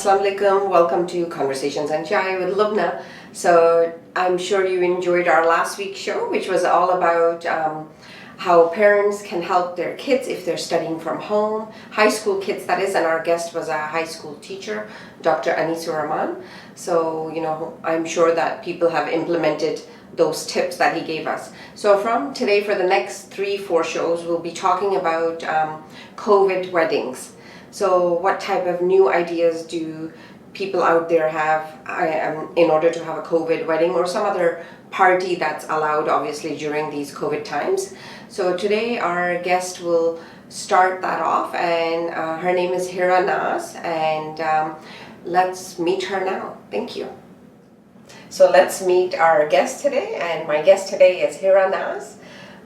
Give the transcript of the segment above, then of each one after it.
Assalamu alaikum, welcome to Conversations on Chai with Lubna. So I'm sure you enjoyed our last week's show, which was all about how parents can help their kids if they're studying from home, high school kids that is, and our guest was a high school teacher, Dr. Anisur Rahman. So, I'm sure that people have implemented those tips that he gave us. So from today for the next 3-4 shows, we'll be talking about COVID weddings. So what type of new ideas do people out there have in order to have a COVID wedding or some other party that's allowed obviously during these COVID times. So today our guest will start that off, and her name is Hera Naz, and let's meet her now. Thank you. So let's meet our guest today, and my guest today is Hera Naz.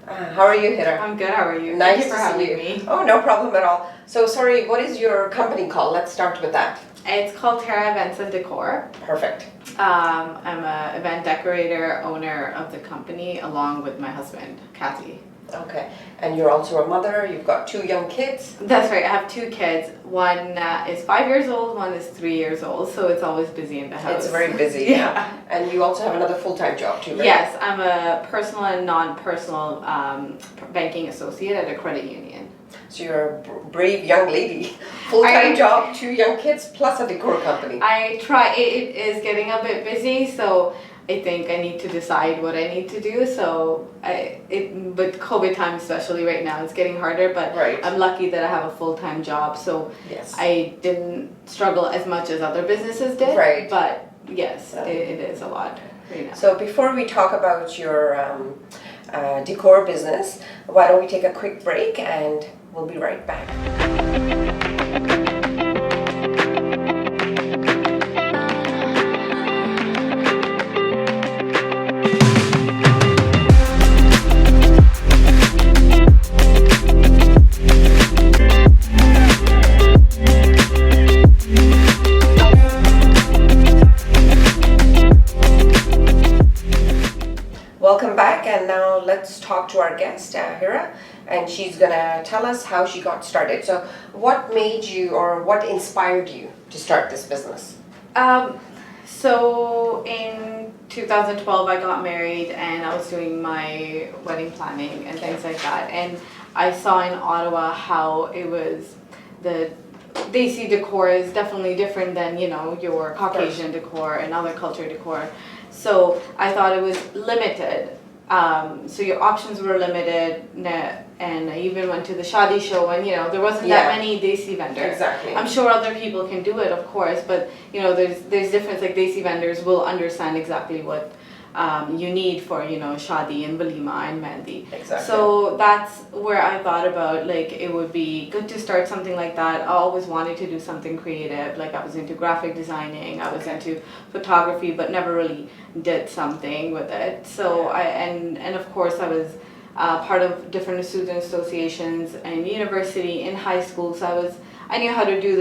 How are you, Hera? I'm good, how are you? Nice Thank you for having me. Oh, no problem at all. So sorry, what is your company called? Let's start with that. It's called Hera Events and Decor. Perfect. I'm an event decorator, owner of the company, along with my husband, Kathy. Okay, and you're also a mother, you've got 2 young kids? That's right, I have 2 kids. One is 5 years old, one is 3 years old, so it's always busy in the house. It's very busy, yeah. And you also have another full-time job too, right? Yes, I'm a personal and non-personal banking associate at a credit union. So you're a brave young lady. Full-time job, 2 young kids, plus a decor company. I try, it is getting a bit busy, so I think I need to decide what I need to do. So with COVID time especially right now, it's getting harder, but right. I'm lucky that I have a full-time job, so yes. I didn't struggle as much as other businesses did. Right. But yes, it is a lot right now. So before we talk about your decor business, why don't we take a quick break and we'll be right back. Welcome back, and now let's talk to our guest, Hera, and she's gonna tell us how she got started. So what made you, or what inspired you to start this business? So in 2012 I got married and I was doing my wedding planning and things like that, and I saw in Ottawa how it was, the Desi decor is definitely different than your Caucasian decor and other culture decor. So I thought it was limited. So your options were limited, and I even went to the Shadi show, and there wasn't that many Desi vendors. Exactly. I'm sure other people can do it, of course, but there's difference. Like Desi vendors will understand exactly what you need for Shadi and Walima and Mehndi. Exactly. So that's where I thought about, like, it would be good to start something like that. I always wanted to do something creative. Like, I was into graphic designing, I was into photography, but never really did something with it. So and of course I was part of different student associations in university, in high school, so I knew how to do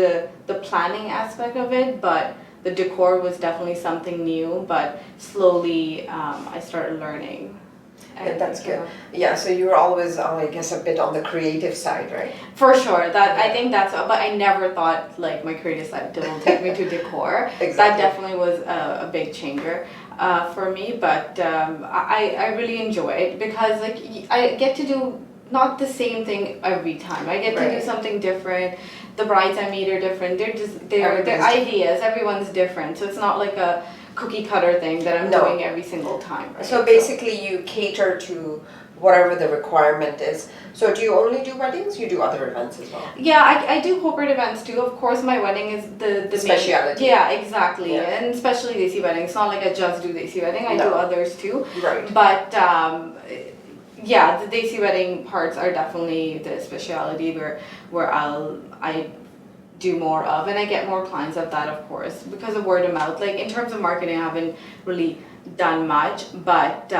the planning aspect of it, but the decor was definitely something new. But slowly I started learning. And that's good. Yeah, so you were always, I guess, a bit on the creative side, right? For sure. I think that's, but I never thought like my creative side will take me to decor. Exactly. That definitely was a big changer for me. But I really enjoy it because like I get to do not the same thing every time. I get to do something different. The brides I meet are different. They're ideas. Everyone's different. So it's not like a cookie cutter thing that I'm doing every single time. Right? So basically you cater to whatever the requirement is. So do you only do weddings? You do other events as well? Yeah, I do corporate events too. Of course, my wedding is the speciality. Main, yeah, exactly. Yeah. And especially Desi wedding. It's not like I just do Desi wedding. I do others too. Right. But yeah, the Desi wedding parts are definitely the speciality where I do more of, and I get more clients of that, of course, because of word of mouth. Like in terms of marketing, I haven't really done much, but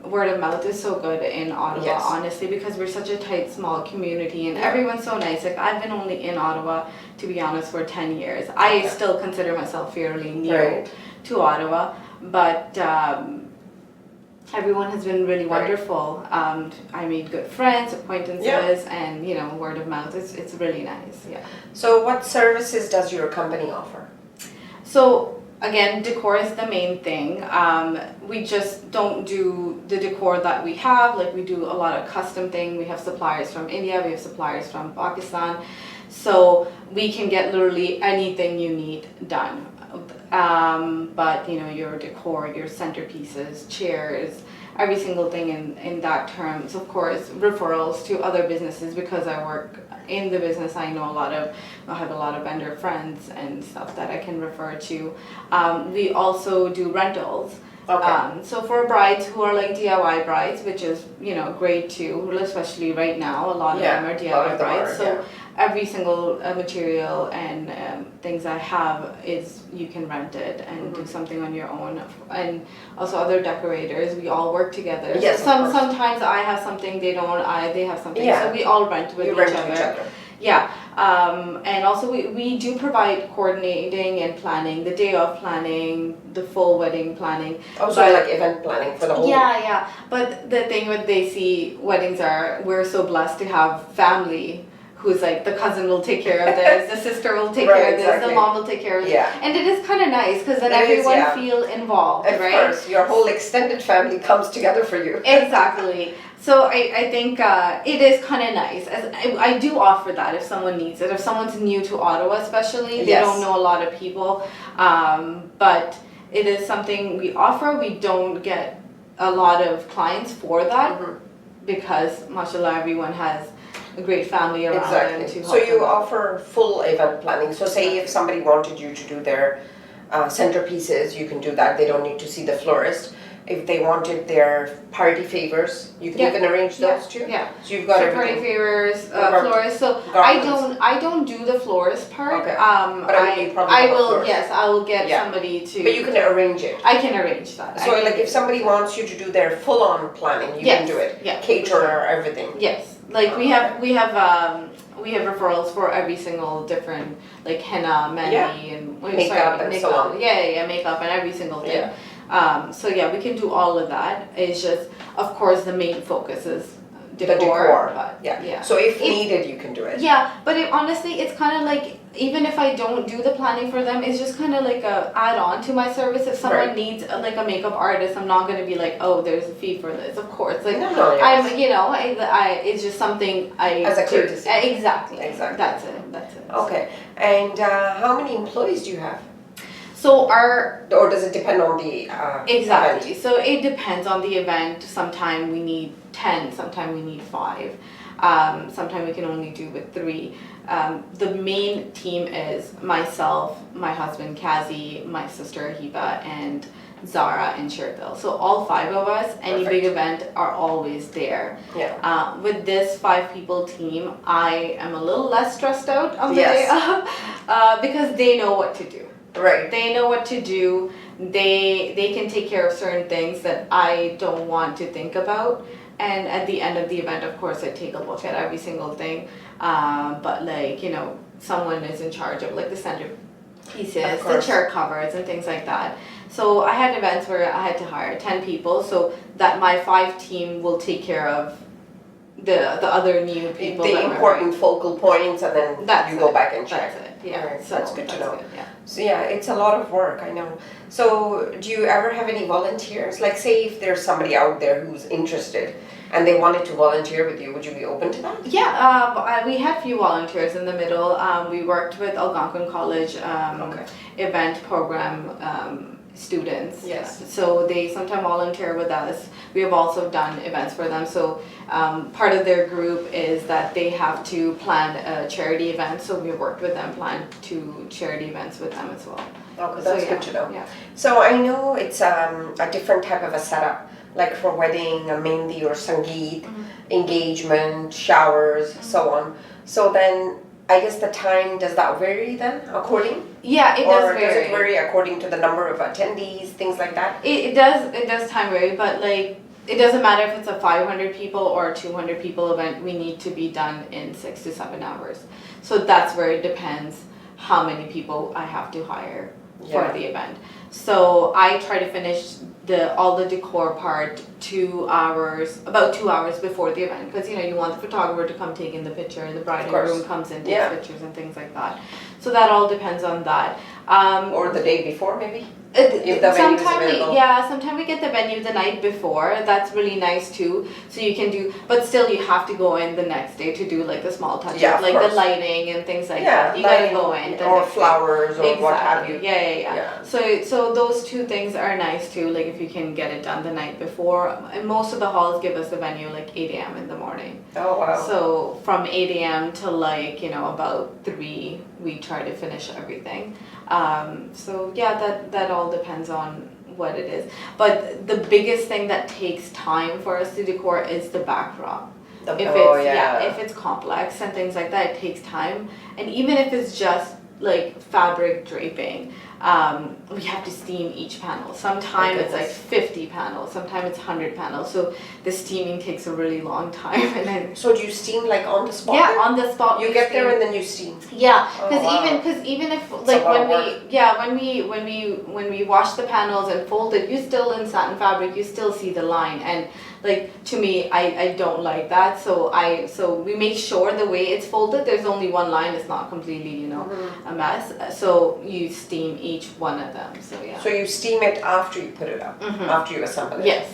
word of mouth is so good in Ottawa, honestly, because we're such a tight, small community, and everyone's so nice. Like I've been only in Ottawa, to be honest, for 10 years. I still consider myself fairly new to Ottawa, but everyone has been really wonderful. I made good friends, acquaintances, and word of mouth. It's really nice. Yeah. So what services does your company offer? So again, decor is the main thing. We just don't do the decor that we have. Like we do a lot of custom thing. We have suppliers from India. We have suppliers from Pakistan. So we can get literally anything you need done. But you know, your decor, your centerpieces, chairs, every single thing in that terms. Of course, referrals to other businesses because I work in the business. I have a lot of vendor friends and stuff that I can refer to. We also do rentals. Okay. So for brides who are like DIY brides, which is, you know, great too, especially right now, a lot of them are DIY brides. So every single material and things I have is you can rent it and do something on your own. And also other decorators, we all work together. Yes, so sometimes I have something, they have something. Yeah. So we all rent with each other. Yeah, and also we do provide coordinating and planning, the day of planning, the full wedding planning. Also like event planning for the whole. Yeah. But the thing with Desi weddings are, we're so blessed to have family who's like, the cousin will take care of this, the sister will take care of this, the mom will take care of this. Yeah. And it is kind of nice because then everyone feel involved, right? Of course, your whole extended family comes together for you. Exactly. So I think it is kind of nice. As I do offer that if someone needs it. If someone's new to Ottawa especially, they don't know a lot of people. But it is something we offer. We don't get a lot of clients for that because, mashallah, everyone has a great family around them to help. So you them offer full event planning. So say if somebody wanted you to do their centerpieces, you can do that. They don't need to see the florist. If they wanted their party favors, you can even arrange those too. Yeah. So you've got party favors, florist. So I don't do the florist part. Okay. But I will get somebody to. But you can arrange it. I can arrange that. So like if somebody wants you to do their full-on planning, you can do it. Yeah. Caterer, everything. Yes. Like we have referrals for every single different, like henna, mehndi, and makeup and so on. Yeah, makeup and every single thing. So we can do all of that. It's just, of course, the main focus is decor. The decor. Yeah. So if needed, you can do it. Yeah, but honestly, it's kind of like, even if I don't do the planning for them, it's just kind of like a add-on to my service. If someone needs like a makeup artist, I'm not going to be like, oh, there's a fee for this. Of course, like I'm, you know, it's just something I as a courtesy. Exactly. That's it. Okay. And how many employees do you have? So or does it depend on the exactly. event? So it depends on the event. Sometimes we need 10. Sometimes we need 5. Sometimes we can only do with 3. The main team is myself, my husband Kazi, my sister Hiba, and Zara and Sherville. So all 5 of us, any big event, are always there. Yeah. With this 5-people team, I am a little less stressed out on the day of because they know what to do. Right. They know what to do. They can take care of certain things that I don't want to think about. And at the end of the event, of course, I take a look at every single thing. But like, you know, someone is in charge of like the center pieces, the chair covers and things like that. So I had events where I had to hire 10 people so that my 5 team will take care of the other new people. The important focal points, and then you go back and check. That's it. Yeah. Right. So that's good to know. Good, yeah. So it's a lot of work, I know. So do you ever have any volunteers? Like say if there's somebody out there who's interested and they wanted to volunteer with you, would you be open to that? Yeah, we had few volunteers in the middle. We worked with Algonquin College event program students. Yes. So they sometimes volunteer with us. We have also done events for them. So part of their group is that they have to plan a charity event. So we worked with them, plan 2 charity events with them as well. Okay, that's good to know. Yeah. So I know it's a different type of a setup, like for wedding, a mehndi or sangeet, engagement, showers, so on. So then I guess the time, does that vary then according? Yeah, it does vary. Or does it vary according to the number of attendees, things like that? It does time vary, but like it doesn't matter if it's a 500 people or a 200 people event, we need to be done in 6 to 7 hours. So that's where it depends how many people I have to hire for the event. So I try to finish all the decor part about 2 hours before the event, because you want the photographer to come take in the picture, the bride and groom comes in, takes pictures and things like that. So that all depends on that. Or the day before, maybe? If the venue is available. Sometimes we get the venue the night before. That's really nice too. So you can do, but still you have to go in the next day to do like the small touches, like the lighting and things like that. You gotta go in. Or flowers or what have you. Yeah. So those two things are nice too. Like if you can get it done the night before. And most of the halls give us the venue like 8 a.m. in the morning. Oh wow. So from 8 a.m. to like, about 3, we try to finish everything. That all depends on what it is. But the biggest thing that takes time for us to decor is the backdrop. If it's complex and things like that, it takes time. And even if it's just like fabric draping, we have to steam each panel. Sometimes it's like 50 panels, sometimes it's 100 panels. So the steaming takes a really long time. And then so do you steam like on the spot? Yeah, on the spot. You get there and then you steam. Yeah, because even if like when we wash the panels and fold it, you still in satin fabric, you still see the line. And like to me, I don't like that. So we make sure the way it's folded, there's only one line. It's not completely a mess. So you steam each one of them. So yeah. So you steam it after you put it up, after you assemble it. Yes.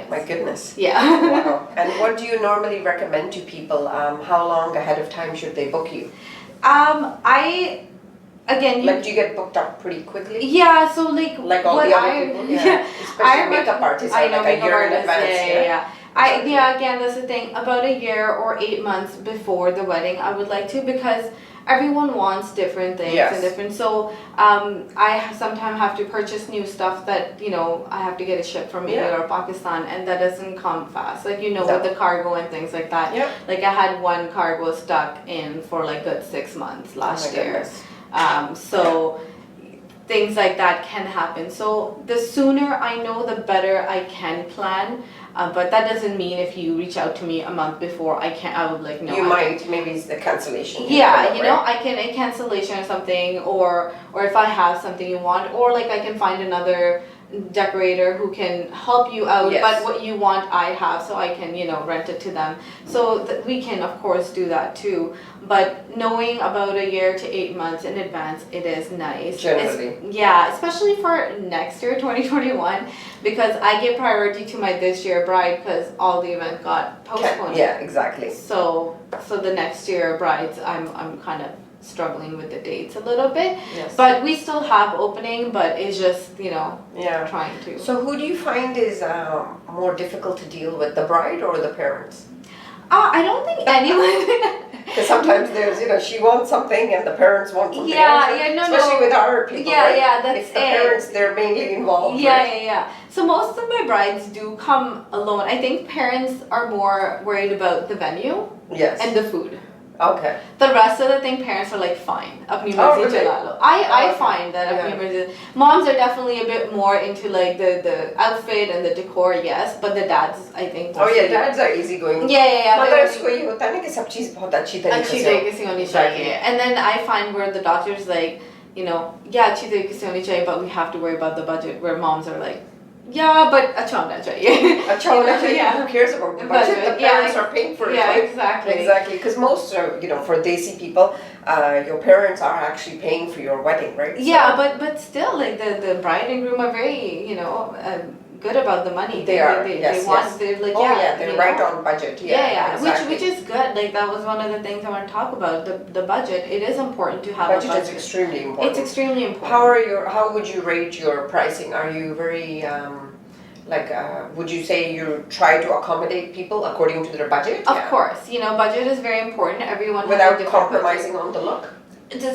My goodness. Yeah. Wow. And what do you normally recommend to people? How long ahead of time should they book you? Do you get booked up pretty quickly? Yeah, so like all the other people? Yeah. Especially makeup artists are like a year in advance. Again, that's the thing. About a year or 8 months before the wedding, I would like to, because everyone wants different things and different. So I sometimes have to purchase new stuff that I have to get it shipped from India or Pakistan, and that doesn't come fast. Like with the cargo and things like that. Yep. Like I had one cargo stuck in for like good 6 months last year. Things like that can happen. So the sooner I know, the better I can plan. But that doesn't mean if you reach out to me a month before, I would like, no. Maybe it's the cancellation. I can a cancellation or something, or if I have something you want, or like I can find another decorator who can help you out, but what you want I have, so I can rent it to them. So we can of course do that too, but knowing about a year to 8 months in advance, it is nice generally. Especially for next year 2021, because I give priority to my this year bride because all the event got postponed. Exactly. So the next year brides, I'm kind of struggling with the dates a little bit, but we still have opening, but it's just trying to. So who do you find is more difficult to deal with, the bride or the parents? I don't think anyone. Because sometimes there's she wants something and the parents want something else. Especially with our people, that's it's the parents, they're mainly involved. So most of my brides do come alone. I think parents are more worried about the venue and the food. Okay. The rest of the thing, parents are like fine. I find that moms are definitely a bit more into like the outfit and the decor, yes, but the dads, I think. Dads are easygoing. Mothers को ये होता है ना कि सब चीज़ बहुत अच्छी तरीके से होनी चाहिए. And then I find where the doctors like, अच्छी तरीके से होनी चाहिए, but we have to worry about the budget. Where moms are like, but अच्छा होना चाहिए. अच्छा होना चाहिए. Who cares about the budget? The parents are paying for it. Exactly. Because most, for Desi people, your parents are actually paying for your wedding, right? But still, like the bride and groom are very, good about the money. They are. They're like, they're right on budget. Exactly. Which is good. Like that was one of the things I want to talk about. The budget. It is important to have budget. A budget. Is extremely important. It's extremely important. How would you rate your pricing? Are you very would you say you try to accommodate people according to their budget? Of course, budget is very important. Everyone without compromising on the look.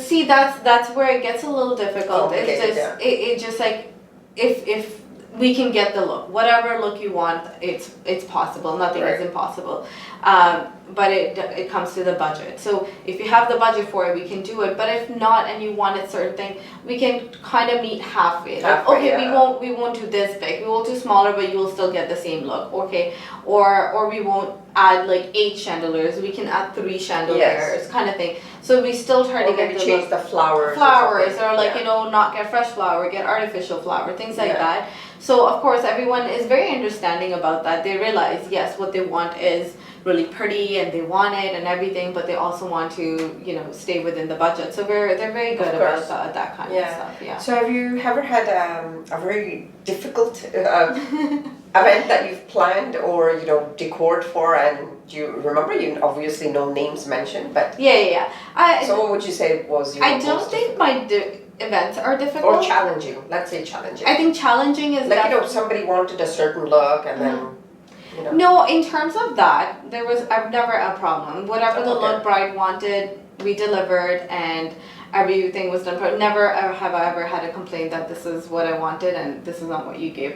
See, that's where it gets a little difficult. It's just like if we can get the look, whatever look you want, it's possible. Nothing is impossible. But it comes to the budget. So if you have the budget for it, we can do it. But if not, and you want a certain thing, we can kind of meet halfway. we won't do this big. We will do smaller, but you will still get the same look. Okay, or we won't add like 8 chandeliers, we can add 3 chandeliers, kind of thing. So we still try to get maybe change the flowers. Or like, you know, not get fresh flower, get artificial flower, things like that. So of course everyone is very understanding about that. They realize, yes, what they want is really pretty and they want it and everything, but they also want to, you know, stay within the budget. So they're very good about that kind of stuff. Yeah. So have you ever had a very difficult event that you've planned or, you know, decored for, and do you remember? You obviously no names mentioned, but so what would you say was your I don't think my events are difficult or challenging. Let's say challenging. I think challenging is like, you know, somebody wanted a certain look and then, you know. No, in terms of that, I've never a problem. Whatever the look bride wanted, we delivered, and everything was done. But never have I ever had a complaint that this is what I wanted and this is not what you gave.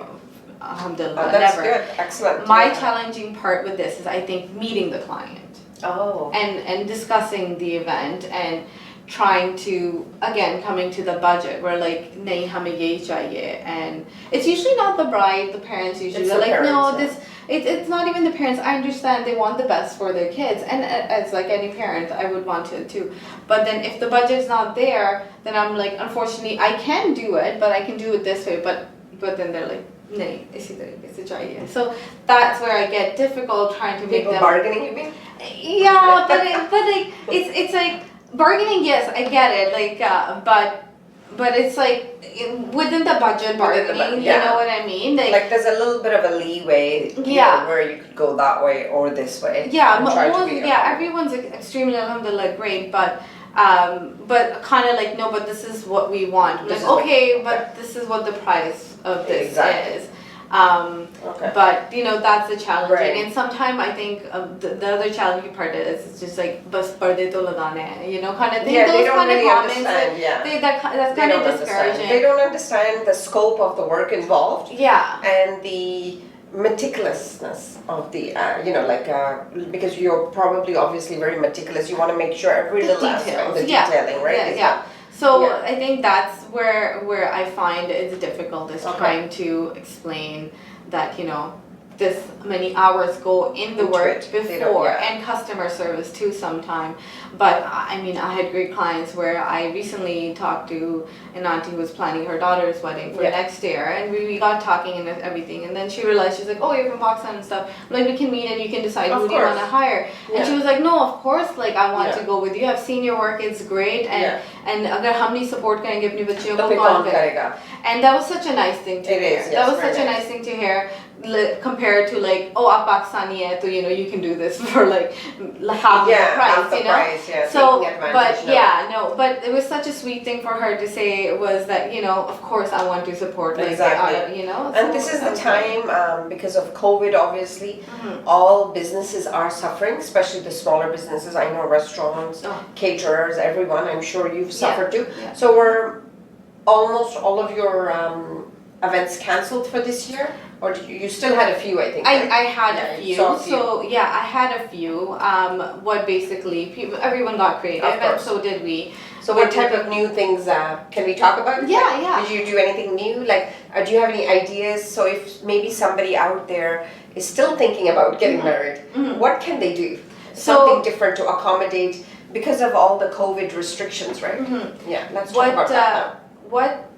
Alhamdulillah, that's never. Good, excellent. My challenging part with this is, I think, meeting the client. And discussing the event and trying to, again, coming to the budget, we're like, nahi hame yehi chahiye, and it's usually not the bride, the parents usually are like, parents, it's not even the parents. I understand they want the best for their kids, and as like any parent, I would want it too. But then if the budget's not there, then I'm like, unfortunately, I can do it, but I can do it this way, but then they're like, nahi, isi tarike se chahiye. So that's where I get difficult trying to make them bargaining, you mean? Yeah, but like it's like bargaining. Yes, I get it. Like, but it's like within the budget bargaining. You know what I mean? Like there's a little bit of a leeway. You know, where you could go that way or this way. Yeah, everyone's extremely alhamdulillah great, but kind of like, no, but this is what we want. Like, okay, but this is what the price of this is. But you know, that's the challenging, and sometimes I think the other challenging part is it's just like bas parde to lagane hain, you know, kind of thing. Yeah, those they don't kind really of comments, understand. that's kind of discouraging. They don't understand the scope of the work involved. Yeah. And the meticulousness of the, you know, like, because you're probably obviously very meticulous. You want to make sure every little aspect, the detailing, right? Yeah. So I think that's where I find it's difficult is trying to explain that, you know, this many hours go in the work before, and customer service too sometime. But I mean, I had great clients where I recently talked to an auntie who was planning her daughter's wedding for next year, and we got talking and everything, and then she realized, she's like, oh, you're from Pakistan and stuff, like, we can meet and you can decide who do you want to hire. And she was like, no, of course, like, I want to go with you. I've seen your work, it's great, and agar humni support karenge apni bachchiyon ko kaun karega. And that was such a nice thing to hear. That was such a nice thing to hear, compared to like, oh, aap Pakistani hai, so you know, you can do this for like half the price, you know. So, but but it was such a sweet thing for her to say, was that, you know, of course I want to support, like, you know. And this is the time, because of COVID, obviously, all businesses are suffering, especially the smaller businesses. I know restaurants, caterers, everyone. I'm sure you've suffered too. So were almost all of your events cancelled for this year? Or did you still had a few, I think. I had a few. So I had a few. What basically, everyone got creative, and so did we. So what type of new things can we talk about? Did you do anything new? Like, do you have any ideas? So if maybe somebody out there is still thinking about getting married, what can they do? Something different to accommodate because of all the COVID restrictions, right? Yeah, let's talk about that. What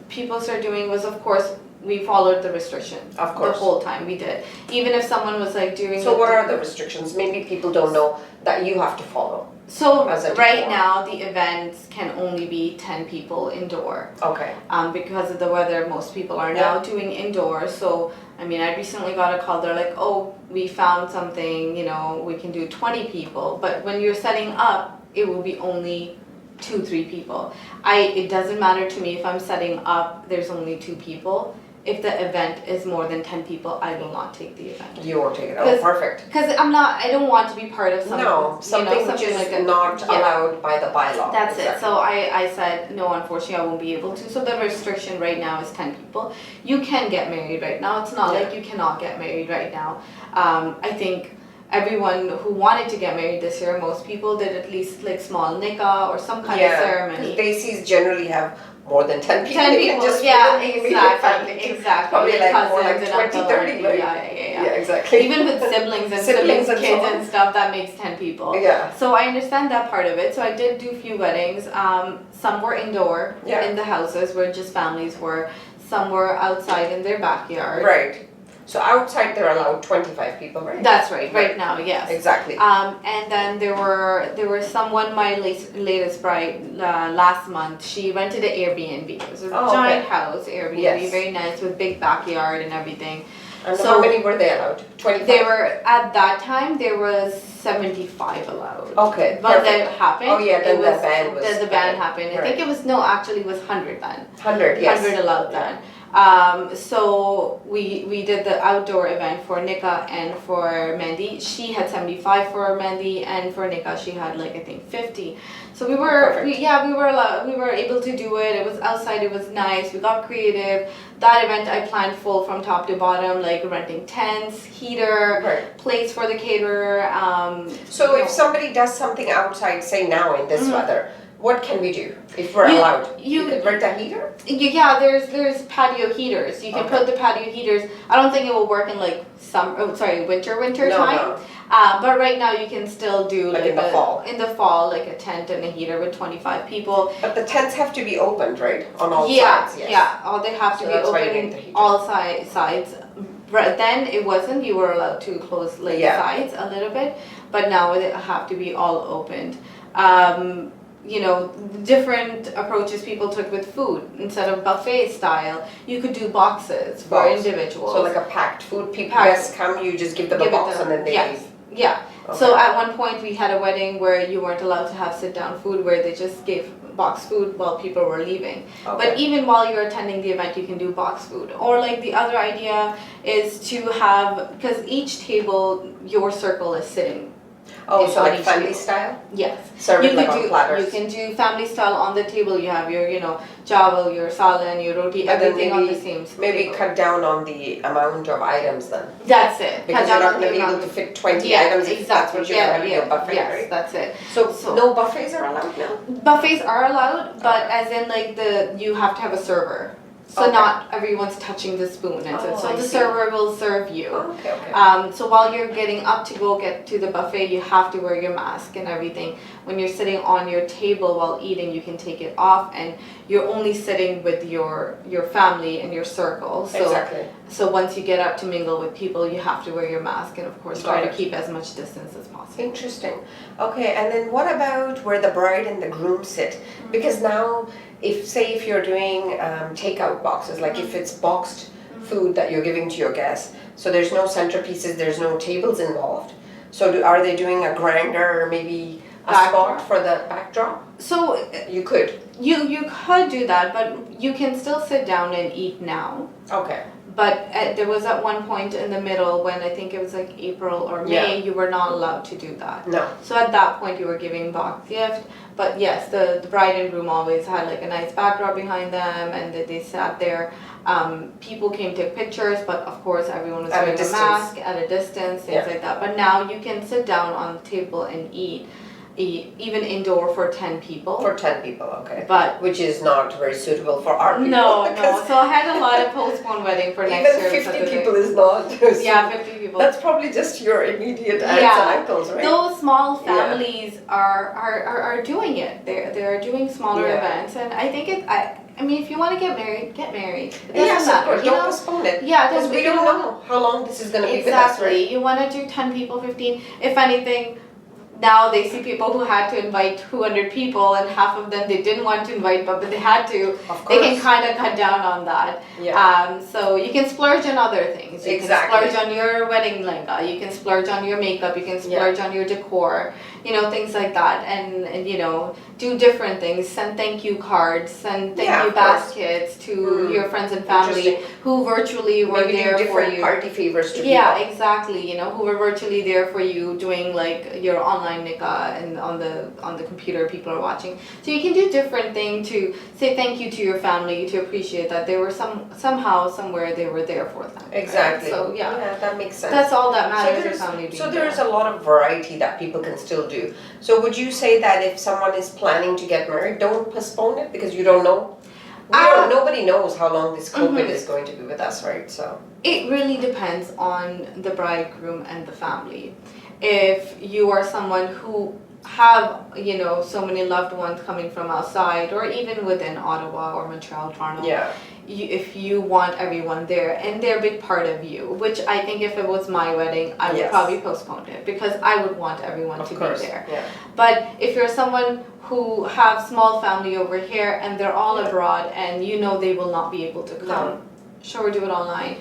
people started doing was, of course, we followed the restriction. Of course. The whole time we did. Even if someone was like doing. So what are the restrictions? Maybe people don't know that you have to follow. So right now the events can only be 10 people indoor. Okay. Because of the weather, most people are now doing indoors. So I mean, I recently got a call. They're like, oh, we found something. You know, we can do 20 people. But when you're setting up, it will be only 2-3 people. It doesn't matter to me if I'm setting up, there's only 2 people. If the event is more than 10 people, I will not take the event. You won't take it. Oh, perfect. Because I don't want to be part of something which is like not allowed by the bylaw. That's it. So I said, no, unfortunately, I won't be able to. So the restriction right now is 10 people. You can get married right now. It's not like you cannot get married right now. I think everyone who wanted to get married this year, most people did at least like small nikah or some kind of ceremony. Because Desis generally have more than 10 people. 10 you can people, just yeah, split the immediate family exactly, to exactly. probably With like more cousins like and 20, uncle, 30, auntie, right? yeah. Exactly. Even with siblings and Siblings and kids so on. and stuff, that makes 10 people. Yeah. So I understand that part of it. So I did do a few weddings. Some were indoor in the houses where just families were. Some were outside in their backyard. Right. So outside they're allowed 25 people, right? That's right now, yes. Exactly. And then there were someone, my latest bride last month, she rented an Airbnb. It was a giant house, Airbnb, very nice with big backyard and everything. And so how many were they allowed? 25? They were, at that time, there was 75 allowed. Okay, But that happened. Oh yeah, then the ban was... The ban happened. I think it was, actually it was 100 then. 100, yes. 100 allowed then. So we did the outdoor event for Nikah and for Mehndi. She had 75 for Mehndi, and for Nikah she had like I think 50. So we were able to do it. It was outside. It was nice. We got creative. That event I planned full from top to bottom, like renting tents, heater, plates for the caterer. So if somebody does something outside, say now in this weather, what can we do if we're allowed? You could rent a heater? Yeah, there's patio heaters. You can put the patio heaters. I don't think it will work in like winter time. No. But right now you can still do like in the fall. In the fall, like a tent and a heater with 25 people. But the tents have to be opened, right? On all sides. Yes. Yeah. All they have to be open all sides. Right then it wasn't. You were allowed to close sides a little bit, but now it have to be all opened. Different approaches people took with food. Instead of buffet style, you could do boxes for individuals. So like a packed food. Guests come, you just give them a box and then they leave. Yeah. Okay. So at one point we had a wedding where you weren't allowed to have sit-down food, where they just gave box food while people were leaving. Okay. But even while you're attending the event, you can do box food. Or like the other idea is to have, because each table, your circle is sitting. Oh, so like family style? Yes. Serve it like on platters. You can do family style on the table. You have your, chawal, your salan, your roti, everything on the same table. Maybe cut down on the amount of items then. That's it. Because you're not going to be able to fit 20 items if that's what you're having a buffet, right? That's it. So no buffets are allowed now? Buffets are allowed, but as in like you have to have a server. So not everyone's touching the spoon, and so the server will serve you. Okay. So while you're getting up to go get to the buffet, you have to wear your mask and everything. When you're sitting on your table while eating, you can take it off, and you're only sitting with your family and your circle. So, exactly. So once you get up to mingle with people, you have to wear your mask and of course try to keep as much distance as possible. Interesting. Okay, and then what about where the bride and the groom sit? Because now, if you're doing takeout boxes, like if it's boxed food that you're giving to your guests, so there's no centerpieces, there's no tables involved. So are they doing a grinder or maybe a spot for the backdrop? So you could. You could do that, but you can still sit down and eat now. Okay. But there was at one point in the middle when I think it was like April or May, you were not allowed to do that. No. So at that point you were giving box gift. But yes, the bride and groom always had like a nice backdrop behind them, and they sat there. People came to take pictures, but of course everyone was wearing a mask at a distance, things like that. But now you can sit down on the table and eat even indoor for 10 people. For 10 people, okay. But which is not very suitable for our people. No. So I had a lot of postponed wedding for next year. Even 50 people is not. Yeah, 50 people. That's probably just your immediate aunts and uncles, right? Those small families are doing it. They're doing smaller events, and I think I mean, if you want to get married, get married. It doesn't matter. Of course. Don't postpone it. Yeah, because we don't know how long this is going to be with us, right? Exactly. You want to do 10 people, 15. If anything, now they see people who had to invite 200 people, and half of them they didn't want to invite, but they had to. Of course. They can kind of cut down on that. Yeah. So you can splurge on other things. You can Exactly. splurge on your wedding lehenga. You can splurge on your makeup. You can splurge on your decor. Things like that, and do different things. Send thank you cards. Send thank you baskets to your friends and family who virtually were there for you. Party favors to people. Exactly. Who were virtually there for you, doing like your online nikah, and on the computer people are watching. So you can do different things to say thank you to your family, to appreciate that they were somehow somewhere they were there for them. Exactly. Right? So yeah, that makes sense. That's all that matters. Your family being so there's a lot of variety that people can still do. So would you say that if someone is planning to get married, don't postpone it because you don't know? Nobody knows how long this COVID is going to be with us, right? So it really depends on the bridegroom and the family. If you are someone who have, so many loved ones coming from outside or even within Ottawa or Montreal, Toronto, if you want everyone there and they're a big part of you, which I think if it was my wedding, I would probably postpone it because I would want everyone to be there. But if you're someone who have small family over here and they're all abroad and they will not be able to come, sure, do it online,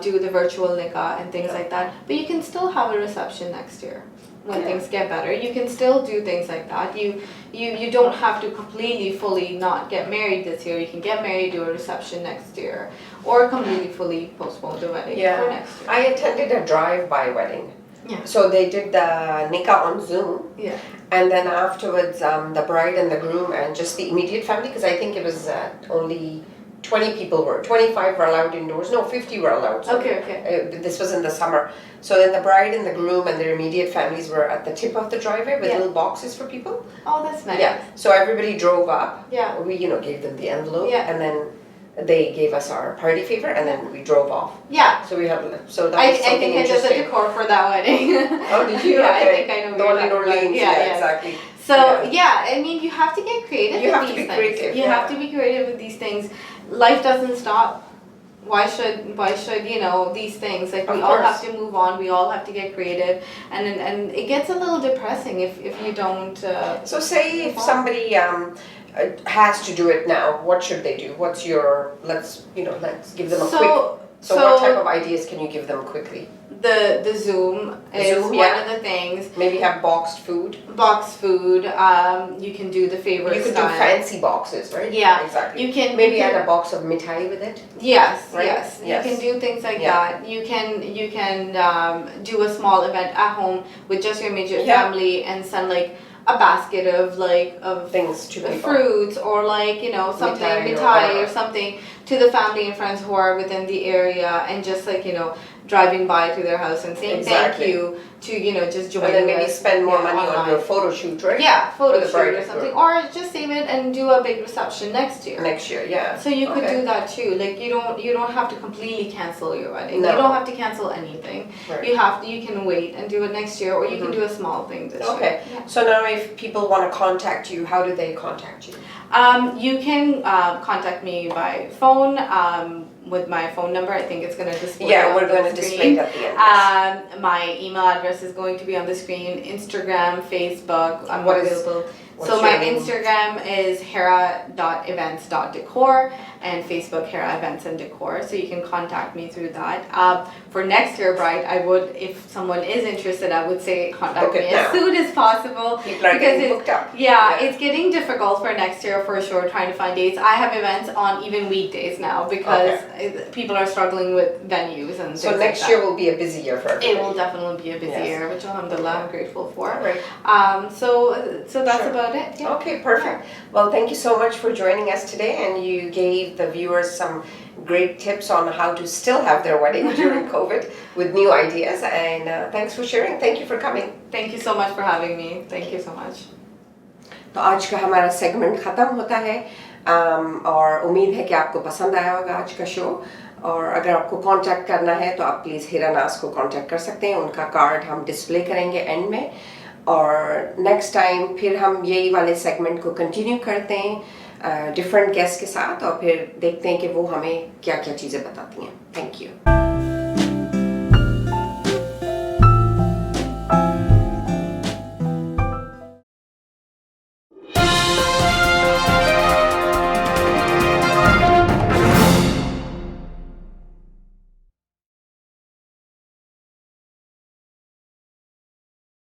do the virtual nikah and things like that, but you can still have a reception next year when things get better. You can still do things like that. You don't have to completely fully not get married this year. You can get married, do a reception next year, or completely fully postpone the wedding for next year. I attended a drive-by wedding. So they did the nikah on Zoom. And then afterwards, the bride and the groom and just the immediate family, because I think it was only 25 were allowed indoors. No, 50 were allowed. So this was in the summer. So then the bride and the groom and their immediate families were at the tip of the driveway with little boxes for people. Oh, that's nice. So everybody drove up. We, gave them the envelope. And then they gave us our party favor and then we drove off. So we had, so that was something interesting. I think I did the decor for that wedding. Oh, did you? I think I know. The one in Orleans. Exactly. So I mean, you have to get creative with these things. You have to be creative with these things. Life doesn't stop. Why should these things, like we all have to move on, we all have to get creative, and it gets a little depressing if you don't. So say if somebody has to do it now, what should they do? What's your, let's give them a quick. So what type of ideas can you give them quickly? The Zoom is one of the things. Maybe have boxed food. You can do the favorite. You can do fancy boxes, right? Yeah, exactly. You can maybe add a box of mithai with it. Yes, right? yes. You can do things like that. You can do a small event at home with just your immediate family and send a basket of things to people. Fruits or something mithai or something to the family and friends who are within the area, and just driving by to their house and saying thank you to just join. And then maybe spend more money on your photo shoot, right? Photo shoot or something, or just save it and do a big reception next year. So you could do that too. You don't have to completely cancel your wedding. You don't have to cancel anything. You can wait and do it next year, or you can do a small thing this year. So now if people want to contact you, how do they contact you? You can contact me by phone. With my phone number, I think it's going to display. We're going to display it at the end. My email address is going to be on the screen. Instagram, Facebook. I'm available. So my Instagram is hera.events.decor and Facebook Hera Events and Decor. So you can contact me through that. For next year, Bride, I would, if someone is interested, I would say contact me as soon as possible. People are getting booked up. It's getting difficult for next year for sure, trying to find dates. I have events on even weekdays now because people are struggling with venues and things. So next year will be a busy year for everybody. It will definitely be a busy year, which alhamdulillah I'm grateful for. So that's about it. Okay, perfect. Well, thank you so much for joining us today, and you gave the viewers some great tips on how to still have their wedding during COVID with new ideas, and thanks for sharing. Thank you for coming. Thank you so much for having me. Thank you so much. तो आज का हमारा segment ख़त्म होता है और उम्मीद है कि आपको पसंद आया होगा आज का शो। और अगर आपको कांटेक्ट करना है तो आप प्लीज़ हेरा नाज को कांटेक्ट कर सकते हैं। उनका कार्ड हम डिस्प्ले करेंगे एंड में, और नेक्स्ट टाइम फिर हम यही वाले सेगमेंट को कंटिन्यू करते हैं डिफरेंट गेस्ट के साथ, और फिर देखते हैं कि वो हमें क्या क्या चीज़ें बताती हैं। Thank you.